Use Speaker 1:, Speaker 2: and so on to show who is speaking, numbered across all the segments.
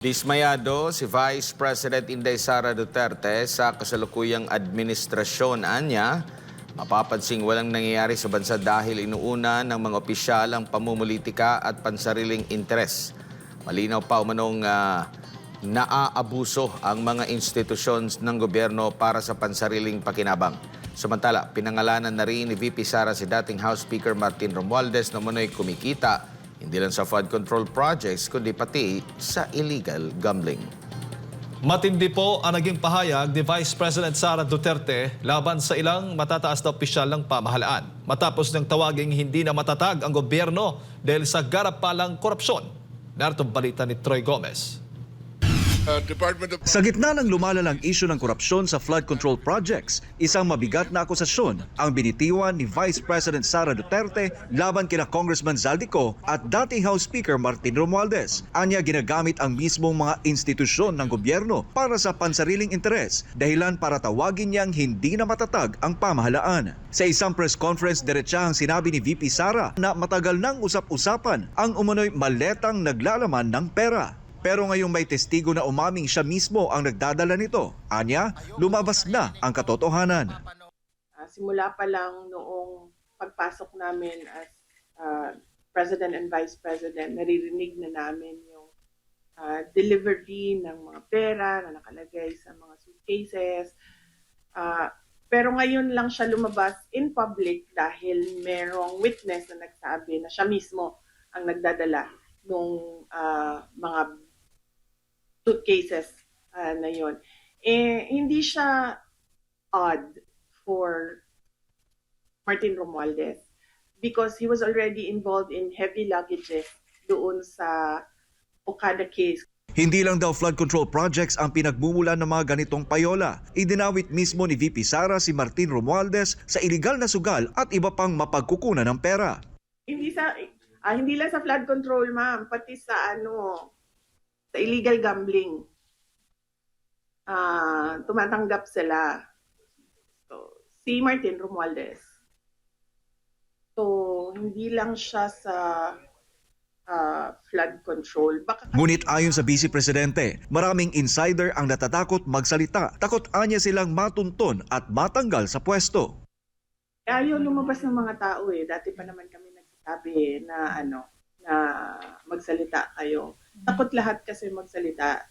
Speaker 1: Dismayado si Vice President Inday Sara Duterte sa kasalukuyang administrasyon. Anya, mapapansing walang nangyayari sa bansa dahil inuuna ng mga opisyal ang pamumulitika at pansariling interes. Malinaw pa umanong naaabuso ang mga institusyon ng gobyerno para sa pansariling pakinabang. Samantala, pinangalanan na rin ni VP Sara si dating House Speaker Martin Romualdez na umano'y kumikita hindi lang sa flood control projects, kundi pati sa illegal gambling.
Speaker 2: Matindi po ang naging pahayag ni Vice President Sara Duterte laban sa ilang matataas na opisyal ng pamahalaan. Matapos ng tawaging hindi na matatag ang gobyerno dahil sa garap palang korupsyon. Narito ang balita ni Troy Gomez.
Speaker 3: Sa gitna ng lumalalang isyu ng korupsyon sa flood control projects, isang mabigat na akusasyon ang binitiwan ni Vice President Sara Duterte laban kina Congressman Zaldico at dating House Speaker Martin Romualdez. Anya, ginagamit ang mismong mga institusyon ng gobyerno para sa pansariling interes, dahilan para tawagin niyang hindi na matatag ang pamahalaan. Sa isang press conference, diretsahang sinabi ni VP Sara na matagal nang usap-usapan ang umano'y maletang naglalaman ng pera. Pero ngayong may testigo na umaming siya mismo ang nagdadala nito, anya, lumabas na ang katotohanan.
Speaker 4: Simula pa lang noong pagpasok namin as President and Vice President, naririnig na namin yung delivery ng mga pera na nakalagay sa mga suitcases. Pero ngayon lang siya lumabas in public dahil merong witness na nagsabi na siya mismo ang nagdadala ng mga suitcases na yun. Hindi siya odd for Martin Romualdez because he was already involved in heavy luggages doon sa Okada case.
Speaker 3: Hindi lang daw flood control projects ang pinagmumulan ng mga ganitong payola. Idinawit mismo ni VP Sara si Martin Romualdez sa iligal na sugal at iba pang mapagkukunan ng pera.
Speaker 4: Hindi lang sa flood control, ma'am, pati sa sa illegal gambling. Tumatanggap sila. So, si Martin Romualdez. So, hindi lang siya sa flood control.
Speaker 3: Ngunit ayon sa Vice Presidente, maraming insider ang natatakot magsalita. Takot anya silang matunton at matanggal sa pwesto.
Speaker 4: Ayaw lumabas ng mga tao eh. Dati pa naman kami nagsasabi na na magsalita kayo. Takot lahat kasi magsalita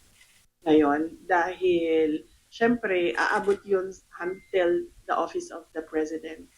Speaker 4: ngayon dahil syempre aabot yun until the office of the President.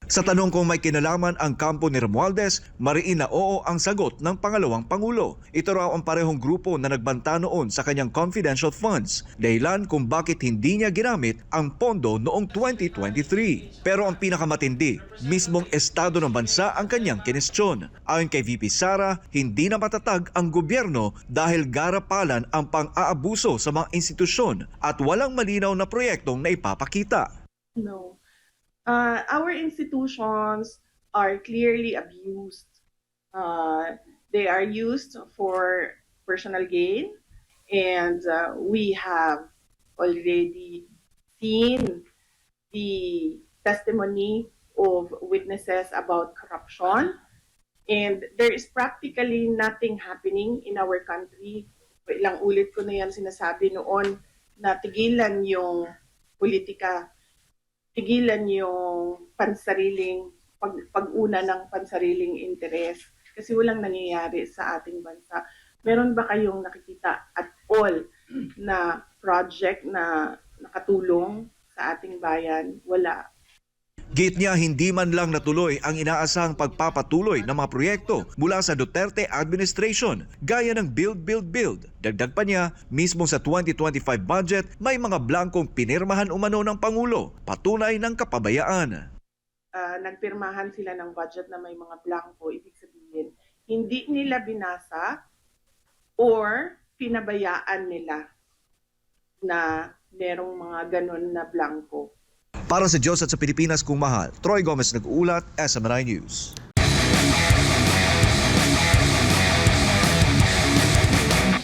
Speaker 3: Sa tanong kung may kinalaman ang kampo ni Romualdez, mariin na oo ang sagot ng pangalawang pangulo. Ito raw ang parehong grupo na nagbanta noon sa kanyang confidential funds, dahilan kung bakit hindi niya ginamit ang pondo noong 2023. Pero ang pinakamatindi, mismong estado ng bansa ang kanyang kinestyon. Ayon kay VP Sara, hindi na matatag ang gobyerno dahil garapalan ang pang-aabuso sa mga institusyon at walang malinaw na proyektong naipapakita.
Speaker 4: No. Our institutions are clearly abused. They are used for personal gain, and we have already seen the testimony of witnesses about corruption, and there is practically nothing happening in our country. Ilang ulit ko na yan sinasabi noon na tigilan yung politika, tigilan yung pansariling pag-una ng pansariling interes kasi walang nangyayari sa ating bansa. Meron ba kayong nakikita at all na project na nakatulong sa ating bayan? Wala.
Speaker 3: Git niya hindi man lang natuloy ang inaasahang pagpapatuloy ng mga proyekto mula sa Duterte administration gaya ng Build, Build, Build. Dagdag pa niya, mismo sa 2025 budget may mga blankong pinirmahan umano ng Pangulo, patunay ng kapabayaan.
Speaker 4: Nagpirmahan sila ng budget na may mga blanko, ibig sabihin, hindi nila binasa or pinabayaan nila na merong mga ganon na blanko.
Speaker 3: Para sa Diyos at sa Pilipinas kung mahal, Troy Gomez nag-uulat, SMNI News.